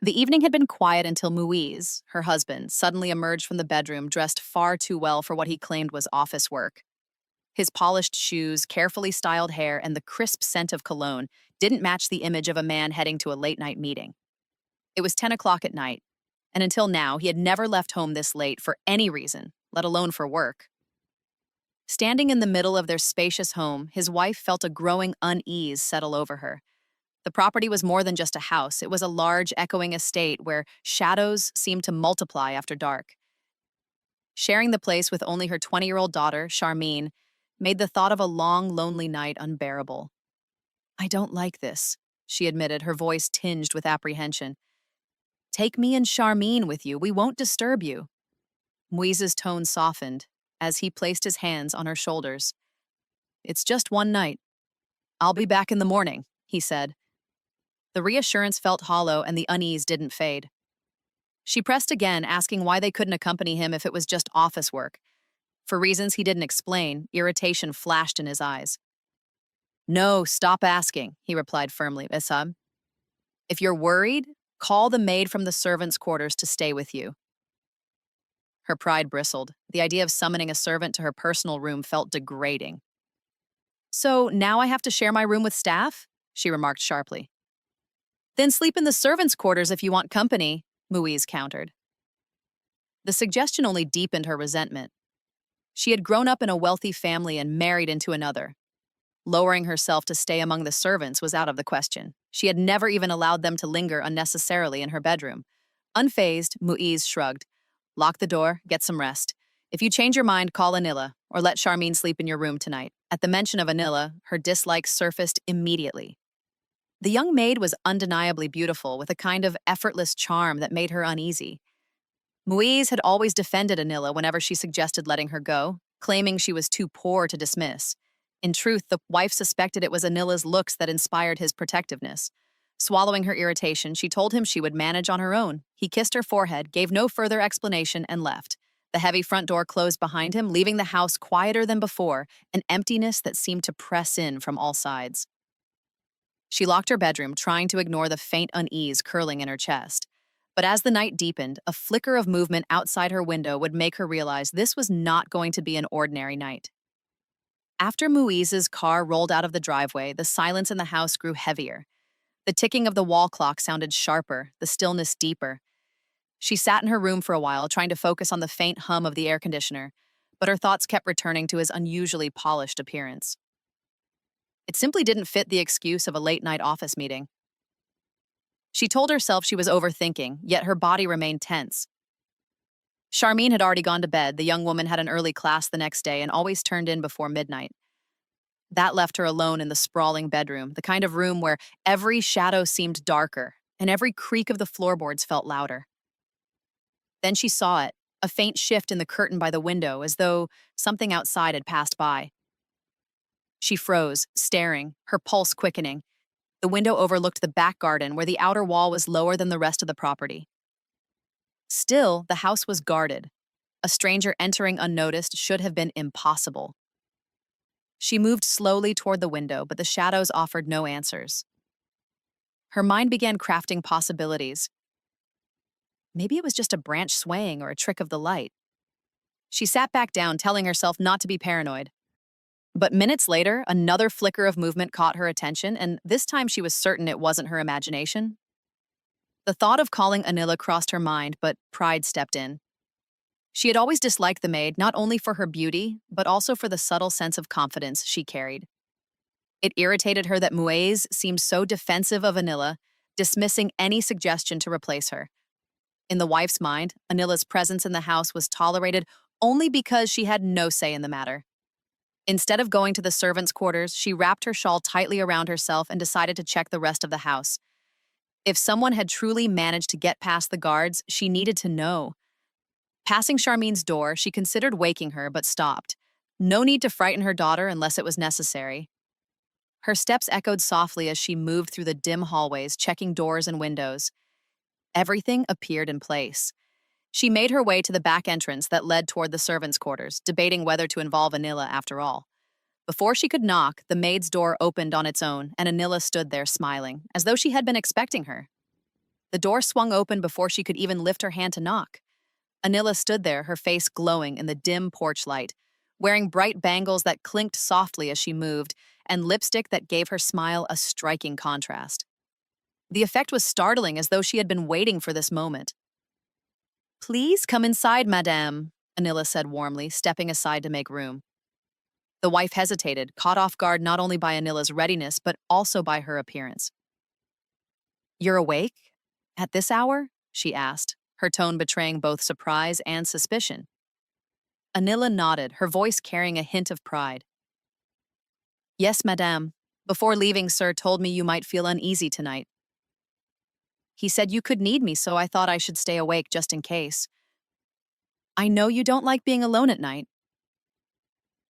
The evening had been quiet until Muiz, her husband, suddenly emerged from the bedroom dressed far too well for what he claimed was office work. His polished shoes, carefully styled hair, and the crisp scent of cologne didn't match the image of a man heading to a late-night meeting. It was 10 o'clock at night, and until now, he had never left home this late for any reason, let alone for work. Standing in the middle of their spacious home, his wife felt a growing unease settle over her. The property was more than just a house. It was a large, echoing estate where shadows seemed to multiply after dark. Sharing the place with only her 20-year-old daughter, Charmine, made the thought of a long, lonely night unbearable. "I don't like this," she admitted, her voice tinged with apprehension. "Take me and Charmine with you. We won't disturb you." Muize's tone softened as he placed his hands on her shoulders. "It's just one night. I'll be back in the morning," he said. The reassurance felt hollow and the unease didn't fade. She pressed again, asking why they couldn't accompany him if it was just office work. For reasons he didn't explain, irritation flashed in his eyes. "No, stop asking," he replied firmly. "Esam, if you're worried, call the maid from the servants' quarters to stay with you." Her pride bristled. The idea of summoning a servant to her personal room felt degrading. "So now I have to share my room with staff?" she remarked sharply. "Then sleep in the servants' quarters if you want company," Muiz countered. The suggestion only deepened her resentment. She had grown up in a wealthy family and married into another. Lowering herself to stay among the servants was out of the question. She had never even allowed them to linger unnecessarily in her bedroom. Unfazed, Muiz shrugged. "Lock the door, get some rest. If you change your mind, call Anila, or let Charmine sleep in your room tonight." At the mention of Anila, her dislike surfaced immediately. The young maid was undeniably beautiful, with a kind of effortless charm that made her uneasy. Muiz had always defended Anila whenever she suggested letting her go, claiming she was too poor to dismiss. In truth, the wife suspected it was Anila's looks that inspired his protectiveness. Swallowing her irritation, she told him she would manage on her own. He kissed her forehead, gave no further explanation, and left. The heavy front door closed behind him, leaving the house quieter than before, an emptiness that seemed to press in from all sides. She locked her bedroom, trying to ignore the faint unease curling in her chest. But as the night deepened, a flicker of movement outside her window would make her realize this was not going to be an ordinary night. After Muiz's car rolled out of the driveway, the silence in the house grew heavier. The ticking of the wall clock sounded sharper, the stillness deeper. She sat in her room for a while, trying to focus on the faint hum of the air conditioner, but her thoughts kept returning to his unusually polished appearance. It simply didn't fit the excuse of a late-night office meeting. She told herself she was overthinking, yet her body remained tense. Charmine had already gone to bed. The young woman had an early class the next day and always turned in before midnight. That left her alone in the sprawling bedroom, the kind of room where every shadow seemed darker and every creak of the floorboards felt louder. Then she saw it, a faint shift in the curtain by the window, as though something outside had passed by. She froze, staring, her pulse quickening. The window overlooked the back garden, where the outer wall was lower than the rest of the property. Still, the house was guarded. A stranger entering unnoticed should have been impossible. She moved slowly toward the window, but the shadows offered no answers. Her mind began crafting possibilities. Maybe it was just a branch swaying or a trick of the light. She sat back down, telling herself not to be paranoid. But minutes later, another flicker of movement caught her attention, and this time she was certain it wasn't her imagination. The thought of calling Anila crossed her mind, but pride stepped in. She had always disliked the maid, not only for her beauty, but also for the subtle sense of confidence she carried. It irritated her that Muiz seemed so defensive of Anila, dismissing any suggestion to replace her. In the wife's mind, Anila's presence in the house was tolerated only because she had no say in the matter. Instead of going to the servants' quarters, she wrapped her shawl tightly around herself and decided to check the rest of the house. If someone had truly managed to get past the guards, she needed to know. Passing Charmine's door, she considered waking her, but stopped. No need to frighten her daughter unless it was necessary. Her steps echoed softly as she moved through the dim hallways, checking doors and windows. Everything appeared in place. She made her way to the back entrance that led toward the servants' quarters, debating whether to involve Anila after all. Before she could knock, the maid's door opened on its own, and Anila stood there smiling, as though she had been expecting her. The door swung open before she could even lift her hand to knock. Anila stood there, her face glowing in the dim porch light, wearing bright bangles that clinked softly as she moved, and lipstick that gave her smile a striking contrast. The effect was startling, as though she had been waiting for this moment. "Please come inside, madame," Anila said warmly, stepping aside to make room. The wife hesitated, caught off guard not only by Anila's readiness, but also by her appearance. "You're awake? At this hour?" she asked, her tone betraying both surprise and suspicion. Anila nodded, her voice carrying a hint of pride. "Yes, madame. Before leaving, sir told me you might feel uneasy tonight. He said you could need me, so I thought I should stay awake just in case. I know you don't like being alone at night."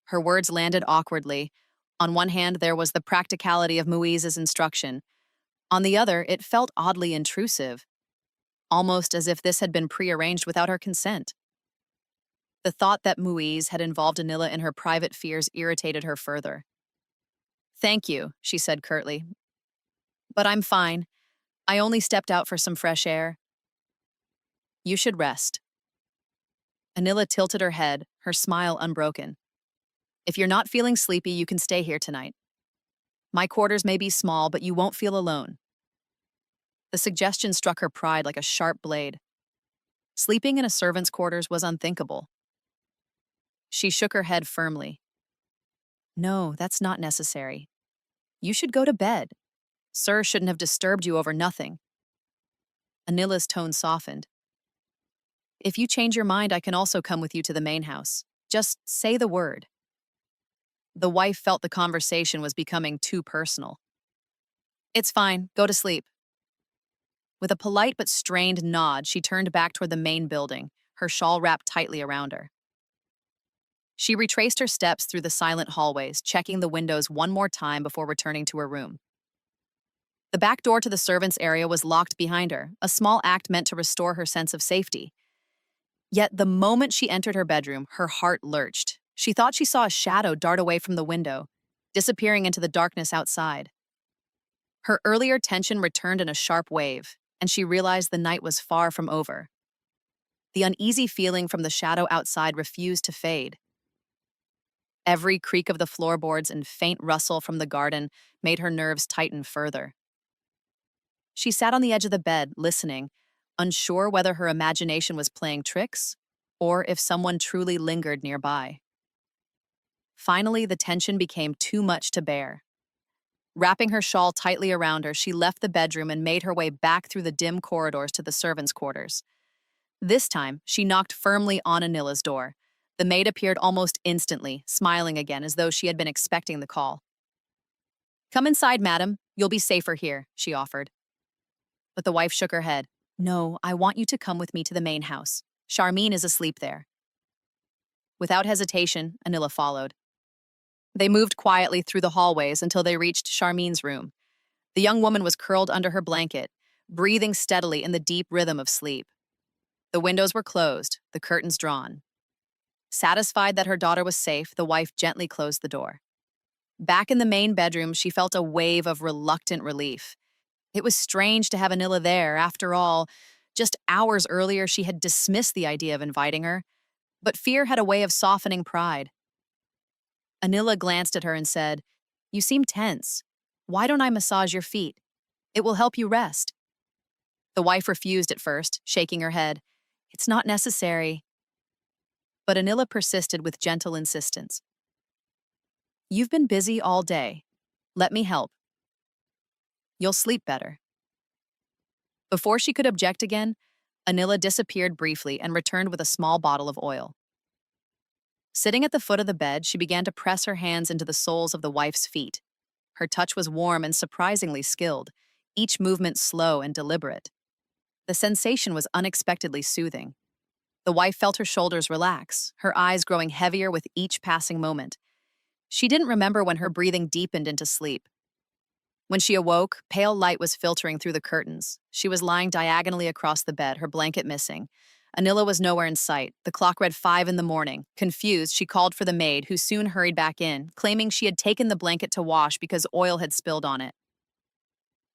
Her words landed awkwardly. On one hand, there was the practicality of Muize's instruction. On the other, it felt oddly intrusive, almost as if this had been prearranged without her consent. The thought that Muize had involved Anila in her private fears irritated her further. "Thank you," she said curtly. "But I'm fine. I only stepped out for some fresh air." "You should rest." Anila tilted her head, her smile unbroken. "If you're not feeling sleepy, you can stay here tonight. My quarters may be small, but you won't feel alone." The suggestion struck her pride like a sharp blade. Sleeping in a servant's quarters was unthinkable. She shook her head firmly. "No, that's not necessary. You should go to bed. Sir shouldn't have disturbed you over nothing." Anila's tone softened. "If you change your mind, I can also come with you to the main house. Just say the word." The wife felt the conversation was becoming too personal. "It's fine. Go to sleep." With a polite but strained nod, she turned back toward the main building, her shawl wrapped tightly around her. She retraced her steps through the silent hallways, checking the windows one more time before returning to her room. The back door to the servants' area was locked behind her, a small act meant to restore her sense of safety. Yet the moment she entered her bedroom, her heart lurched. She thought she saw a shadow dart away from the window, disappearing into the darkness outside. Her earlier tension returned in a sharp wave, and she realized the night was far from over. The uneasy feeling from the shadow outside refused to fade. Every creak of the floorboards and faint rustle from the garden made her nerves tighten further. She sat on the edge of the bed, listening, unsure whether her imagination was playing tricks or if someone truly lingered nearby. Finally, the tension became too much to bear. Wrapping her shawl tightly around her, she left the bedroom and made her way back through the dim corridors to the servants' quarters. This time, she knocked firmly on Anila's door. The maid appeared almost instantly, smiling again as though she had been expecting the call. "Come inside, madam. You'll be safer here," she offered. But the wife shook her head. "No, I want you to come with me to the main house. Charmine is asleep there." Without hesitation, Anila followed. They moved quietly through the hallways until they reached Charmine's room. The young woman was curled under her blanket, breathing steadily in the deep rhythm of sleep. The windows were closed, the curtains drawn. Satisfied that her daughter was safe, the wife gently closed the door. Back in the main bedroom, she felt a wave of reluctant relief. It was strange to have Anila there. After all, just hours earlier she had dismissed the idea of inviting her, but fear had a way of softening pride. Anila glanced at her and said, "You seem tense. Why don't I massage your feet? It will help you rest." The wife refused at first, shaking her head. "It's not necessary." But Anila persisted with gentle insistence. "You've been busy all day. Let me help. You'll sleep better." Before she could object again, Anila disappeared briefly and returned with a small bottle of oil. Sitting at the foot of the bed, she began to press her hands into the soles of the wife's feet. Her touch was warm and surprisingly skilled, each movement slow and deliberate. The sensation was unexpectedly soothing. The wife felt her shoulders relax, her eyes growing heavier with each passing moment. She didn't remember when her breathing deepened into sleep. When she awoke, pale light was filtering through the curtains. She was lying diagonally across the bed, her blanket missing. Anila was nowhere in sight. The clock read 5 in the morning. Confused, she called for the maid, who soon hurried back in, claiming she had taken the blanket to wash because oil had spilled on it.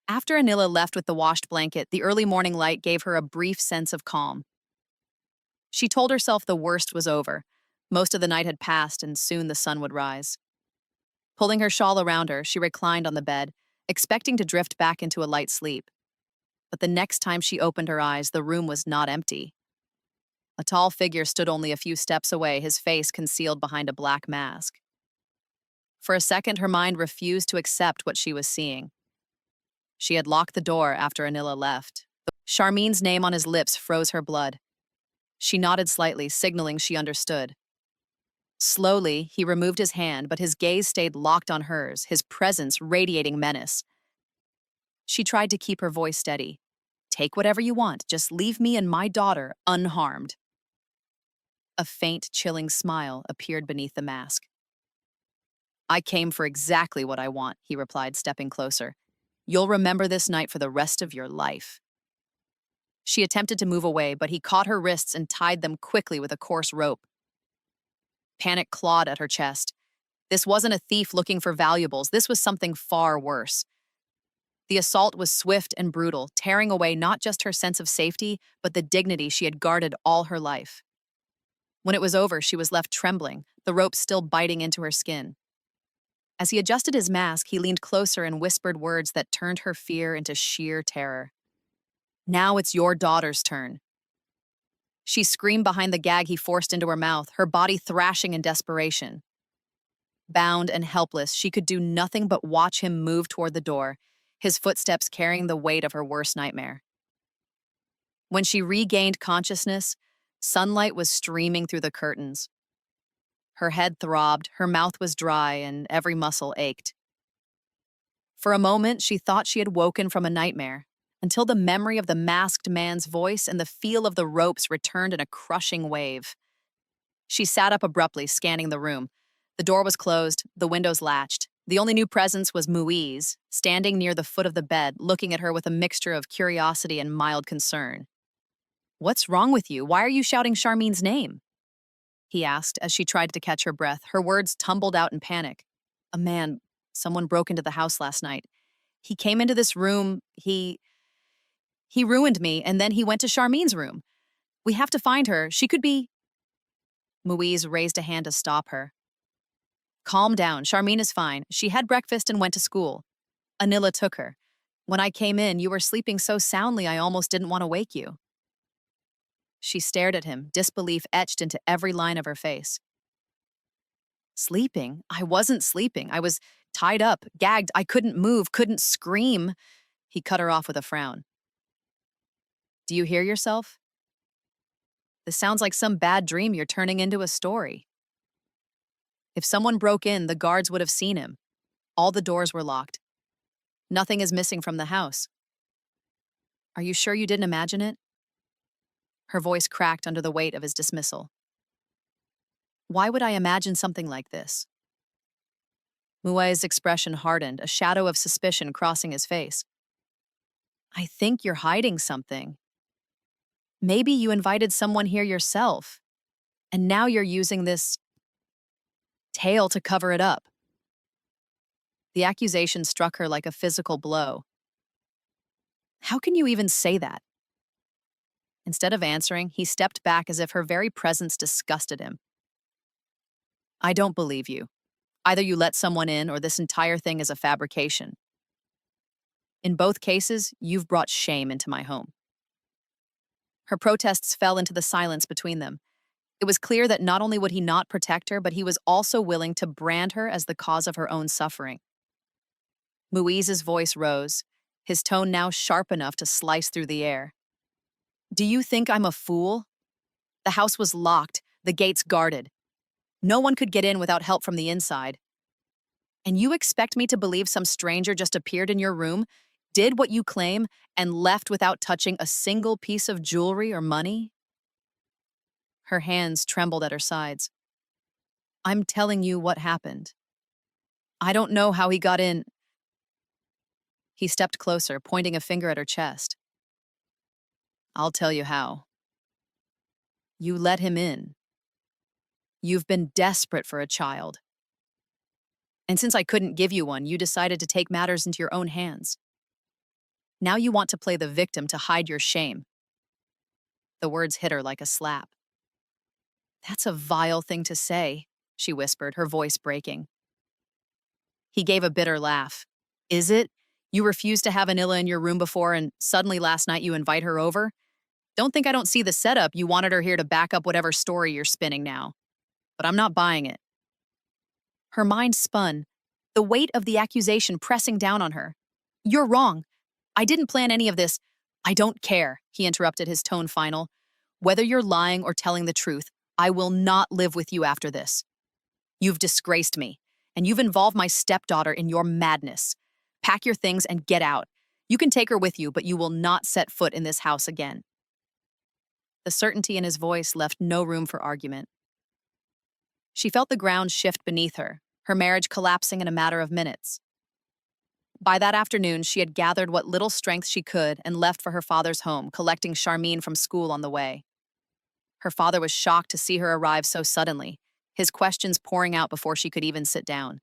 After Anila left with the washed blanket, the early morning light gave her a brief sense of calm. She told herself the worst was over. Most of the night had passed, and soon the sun would rise. Pulling her shawl around her, she reclined on the bed, expecting to drift back into a light sleep. But the next time she opened her eyes, the room was not empty. A tall figure stood only a few steps away, his face concealed behind a black mask. For a second, her mind refused to accept what she was seeing. She had locked the door after Anila left. Charmin's name on his lips froze her blood. She nodded slightly, signaling she understood. Slowly, he removed his hand, but his gaze stayed locked on hers, his presence radiating menace. She tried to keep her voice steady. "Take whatever you want, just leave me and my daughter unharmed." A faint, chilling smile appeared beneath the mask. "I came for exactly what I want," he replied, stepping closer. "You'll remember this night for the rest of your life." She attempted to move away, but he caught her wrists and tied them quickly with a coarse rope. Panic clawed at her chest. This wasn't a thief looking for valuables. This was something far worse. The assault was swift and brutal, tearing away not just her sense of safety, but the dignity she had guarded all her life. When it was over, she was left trembling, the rope still biting into her skin. As he adjusted his mask, he leaned closer and whispered words that turned her fear into sheer terror. "Now it's your daughter's turn." She screamed behind the gag he forced into her mouth, her body thrashing in desperation. Bound and helpless, she could do nothing but watch him move toward the door, his footsteps carrying the weight of her worst nightmare. When she regained consciousness, sunlight was streaming through the curtains. Her head throbbed, her mouth was dry, and every muscle ached. For a moment, she thought she had woken from a nightmare, until the memory of the masked man's voice and the feel of the ropes returned in a crushing wave. She sat up abruptly, scanning the room. The door was closed, the windows latched. The only new presence was Muiz, standing near the foot of the bed, looking at her with a mixture of curiosity and mild concern. "What's wrong with you? Why are you shouting Charmin's name?" he asked as she tried to catch her breath. Her words tumbled out in panic. Someone broke into the house last night. He came into this room, he ruined me, and then he went to Charmin's room. We have to find her. She could be—" Muiz raised a hand to stop her. "Calm down. Charmin is fine. She had breakfast and went to school. Anila took her. When I came in, you were sleeping so soundly I almost didn't want to wake you." She stared at him, disbelief etched into every line of her face. "Sleeping? I wasn't sleeping. I was tied up, gagged. I couldn't move, couldn't scream." He cut her off with a frown. "Do you hear yourself? This sounds like some bad dream you're turning into a story. If someone broke in, the guards would have seen him. All the doors were locked. Nothing is missing from the house. Are you sure you didn't imagine it?" Her voice cracked under the weight of his dismissal. "Why would I imagine something like this?" Muiz's expression hardened, a shadow of suspicion crossing his face. "I think you're hiding something. Maybe you invited someone here yourself, and now you're using this tale to cover it up." The accusation struck her like a physical blow. "How can you even say that?" Instead of answering, he stepped back as if her very presence disgusted him. "I don't believe you. Either you let someone in or this entire thing is a fabrication. In both cases, you've brought shame into my home." Her protests fell into the silence between them. It was clear that not only would he not protect her, but he was also willing to brand her as the cause of her own suffering. Muiz's voice rose, his tone now sharp enough to slice through the air. "Do you think I'm a fool? The house was locked, the gates guarded. No one could get in without help from the inside. And you expect me to believe some stranger just appeared in your room, did what you claim, and left without touching a single piece of jewelry or money?" Her hands trembled at her sides. "I'm telling you what happened. I don't know how he got in." He stepped closer, pointing a finger at her chest. "I'll tell you how. You let him in. You've been desperate for a child. And since I couldn't give you one, you decided to take matters into your own hands. Now you want to play the victim to hide your shame. The words hit her like a slap. That's a vile thing to say, she whispered, her voice breaking. He gave a bitter laugh. Is it? You refused to have Anila in your room before, and suddenly last night you invite her over? Don't think I don't see the setup. You wanted her here to back up whatever story you're spinning now. But I'm not buying it. Her mind spun, the weight of the accusation pressing down on her. You're wrong. I didn't plan any of this. I don't care, he interrupted, his tone final. Whether you're lying or telling the truth, I will not live with you after this. You've disgraced me, and you've involved my stepdaughter in your madness. Pack your things and get out. You can take her with you, but you will not set foot in this house again. The certainty in his voice left no room for argument. She felt the ground shift beneath her, her marriage collapsing in a matter of minutes. By that afternoon, she had gathered what little strength she could and left for her father's home, collecting Charmine from school on the way. Her father was shocked to see her arrive so suddenly, his questions pouring out before she could even sit down.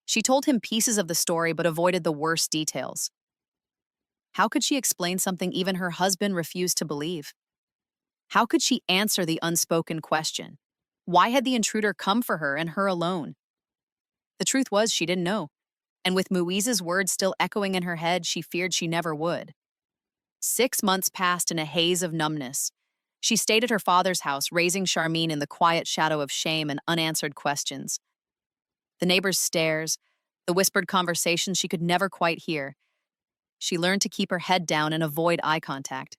She told him pieces of the story but avoided the worst details. How could she explain something even her husband refused to believe? How could she answer the unspoken question? Why had the intruder come for her and her alone? The truth was she didn't know, and with Muize's words still echoing in her head, she feared she never would. 6 months passed in a haze of numbness. She stayed at her father's house, raising Charmine in the quiet shadow of shame and unanswered questions. The neighbors' stares, the whispered conversations she could never quite hear. She learned to keep her head down and avoid eye contact.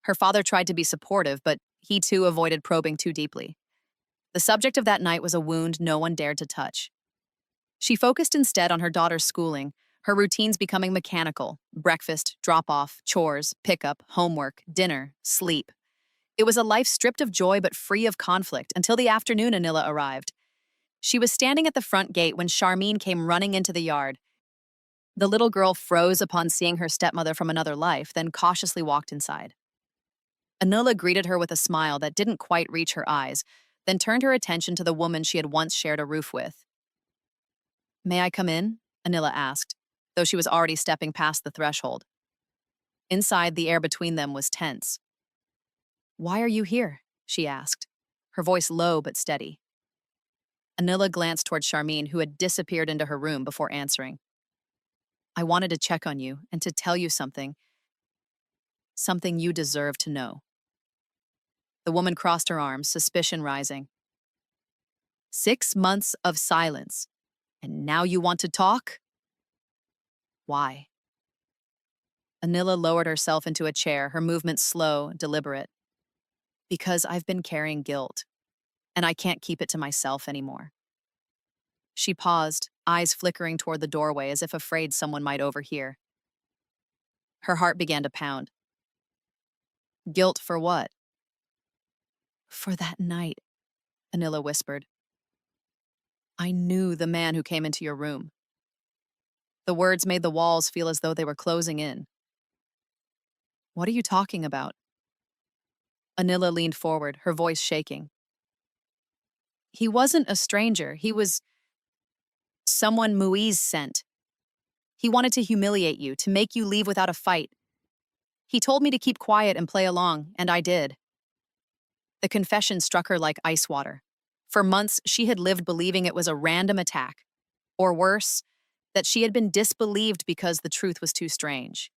Her father tried to be supportive, but he too avoided probing too deeply. The subject of that night was a wound no one dared to touch. She focused instead on her daughter's schooling, her routines becoming mechanical: breakfast, drop-off, chores, pickup, homework, dinner, sleep. It was a life stripped of joy but free of conflict until the afternoon Anila arrived. She was standing at the front gate when Charmine came running into the yard. The little girl froze upon seeing her stepmother from another life, then cautiously walked inside. Anila greeted her with a smile that didn't quite reach her eyes, then turned her attention to the woman she had once shared a roof with. May I come in? Anila asked, though she was already stepping past the threshold. Inside, the air between them was tense. Why are you here? She asked, her voice low but steady. Anila glanced toward Charmine, who had disappeared into her room before answering. I wanted to check on you and to tell you something you deserve to know. The woman crossed her arms, suspicion rising. 6 months of silence, and now you want to talk? Why? Anila lowered herself into a chair, her movement slow, deliberate. Because I've been carrying guilt, and I can't keep it to myself anymore. She paused, eyes flickering toward the doorway as if afraid someone might overhear. Her heart began to pound. Guilt for what? For that night, Anila whispered. I knew the man who came into your room. The words made the walls feel as though they were closing in. What are you talking about? Anila leaned forward, her voice shaking. He wasn't a stranger. He was someone Muize sent. He wanted to humiliate you, to make you leave without a fight. He told me to keep quiet and play along, and I did. The confession struck her like ice water. For months, she had lived believing it was a random attack. Or worse, that she had been disbelieved because the truth was too strange.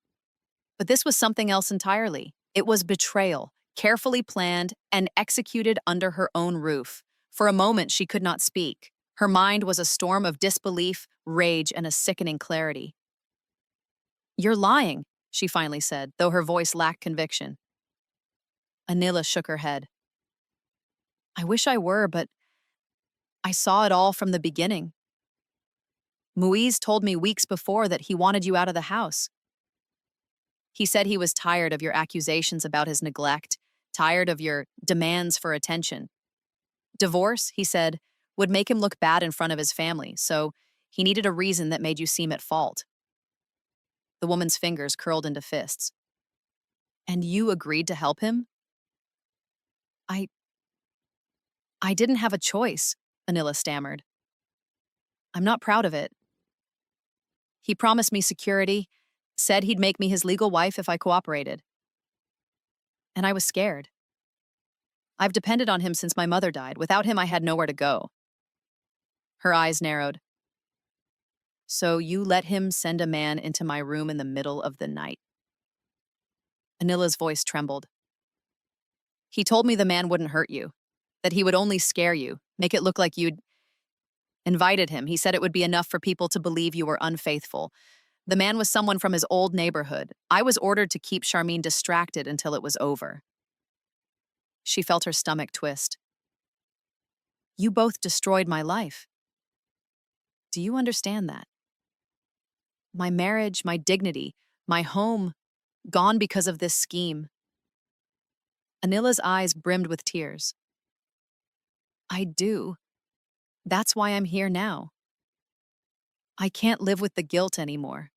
But this was something else entirely. It was betrayal, carefully planned and executed under her own roof. For a moment, she could not speak. Her mind was a storm of disbelief, rage, and a sickening clarity. You're lying, she finally said, though her voice lacked conviction. Anila shook her head. I wish I were, but I saw it all from the beginning. Muize told me weeks before that he wanted you out of the house. He said he was tired of your accusations about his neglect, tired of your demands for attention. Divorce, he said, would make him look bad in front of his family, so he needed a reason that made you seem at fault. The woman's fingers curled into fists. And you agreed to help him? I didn't have a choice, Anila stammered. I'm not proud of it. He promised me security, Said he'd make me his legal wife if I cooperated. And I was scared. I've depended on him since my mother died. Without him, I had nowhere to go. Her eyes narrowed. So you let him send a man into my room in the middle of the night. Anila's voice trembled. He told me the man wouldn't hurt you, that he would only scare you, make it look like you'd invited him. He said it would be enough for people to believe you were unfaithful. The man was someone from his old neighborhood. I was ordered to keep Charmine distracted until it was over. She felt her stomach twist. You both destroyed my life. Do you understand that? My marriage, my dignity, my home, gone because of this scheme. Anila's eyes brimmed with tears. I do. That's why I'm here now. I can't live with the guilt anymore.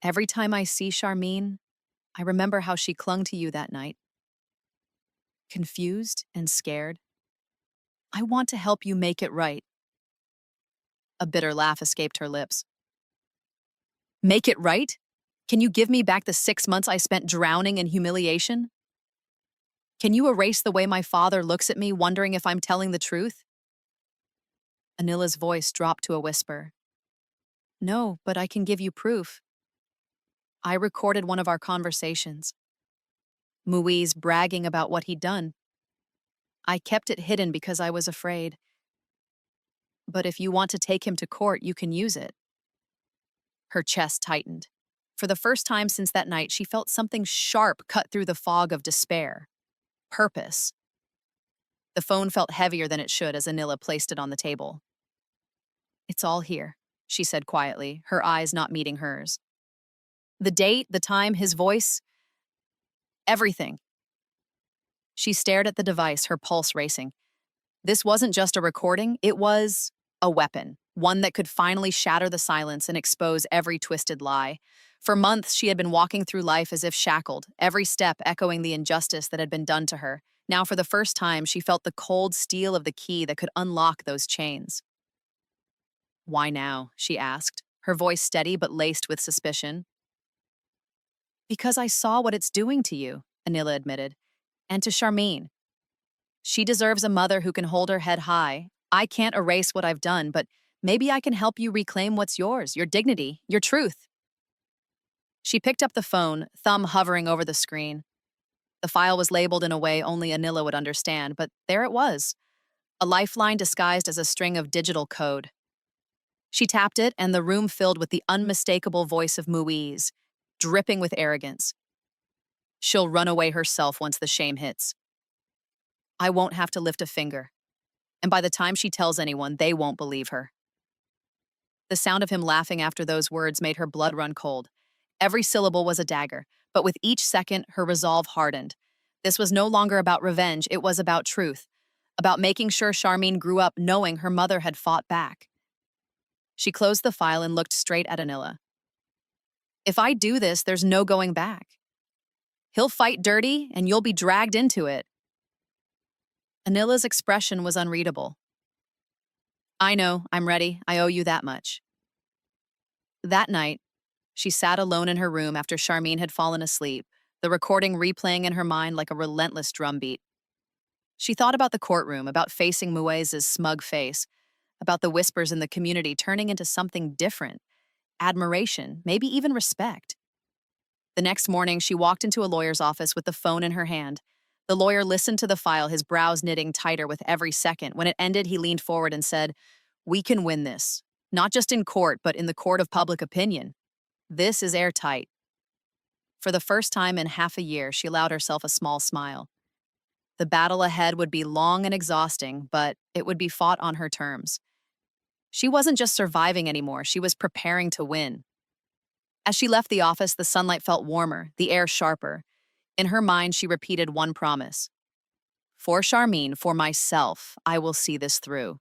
Every time I see Charmine, I remember how she clung to you that night. Confused and scared. I want to help you make it right. A bitter laugh escaped her lips. Make it right? Can you give me back the 6 months I spent drowning in humiliation? Can you erase the way my father looks at me, wondering if I'm telling the truth? Anila's voice dropped to a whisper. No, but I can give you proof. I recorded one of our conversations. Muiz bragging about what he'd done. I kept it hidden because I was afraid. But if you want to take him to court, you can use it. Her chest tightened. For the first time since that night, she felt something sharp cut through the fog of despair. Purpose. The phone felt heavier than it should as Anila placed it on the table. It's all here, she said quietly, her eyes not meeting hers. The date, the time, his voice, everything. She stared at the device, her pulse racing. This wasn't just a recording, it was a weapon, one that could finally shatter the silence and expose every twisted lie. For months, she had been walking through life as if shackled, every step echoing the injustice that had been done to her. Now, for the first time, she felt the cold steel of the key that could unlock those chains. Why now? She asked, her voice steady but laced with suspicion. Because I saw what it's doing to you, Anila admitted, and to Charmine. She deserves a mother who can hold her head high. I can't erase what I've done, but maybe I can help you reclaim what's yours, your dignity, your truth. She picked up the phone, thumb hovering over the screen. The file was labeled in a way only Anila would understand, but there it was, a lifeline disguised as a string of digital code. She tapped it, and the room filled with the unmistakable voice of Muiz, dripping with arrogance. She'll run away herself once the shame hits. I won't have to lift a finger. And by the time she tells anyone, they won't believe her. The sound of him laughing after those words made her blood run cold. Every syllable was a dagger, but with each second, her resolve hardened. This was no longer about revenge, it was about truth, about making sure Charmine grew up knowing her mother had fought back. She closed the file and looked straight at Anila. If I do this, there's no going back. He'll fight dirty, and you'll be dragged into it. Anila's expression was unreadable. I know, I'm ready. I owe you that much. That night, she sat alone in her room after Charmine had fallen asleep, the recording replaying in her mind like a relentless drumbeat. She thought about the courtroom, about facing Muiz's smug face, about the whispers in the community turning into something different, admiration, maybe even respect. The next morning, she walked into a lawyer's office with the phone in her hand. The lawyer listened to the file, his brows knitting tighter with every second. When it ended, he leaned forward and said, "We can win this, not just in court, but in the court of public opinion. This is airtight." For the first time in half a year, she allowed herself a small smile. The battle ahead would be long and exhausting, but it would be fought on her terms. She wasn't just surviving anymore, she was preparing to win. As she left the office, the sunlight felt warmer, the air sharper. In her mind, she repeated one promise. For Charmine, for myself, I will see this through.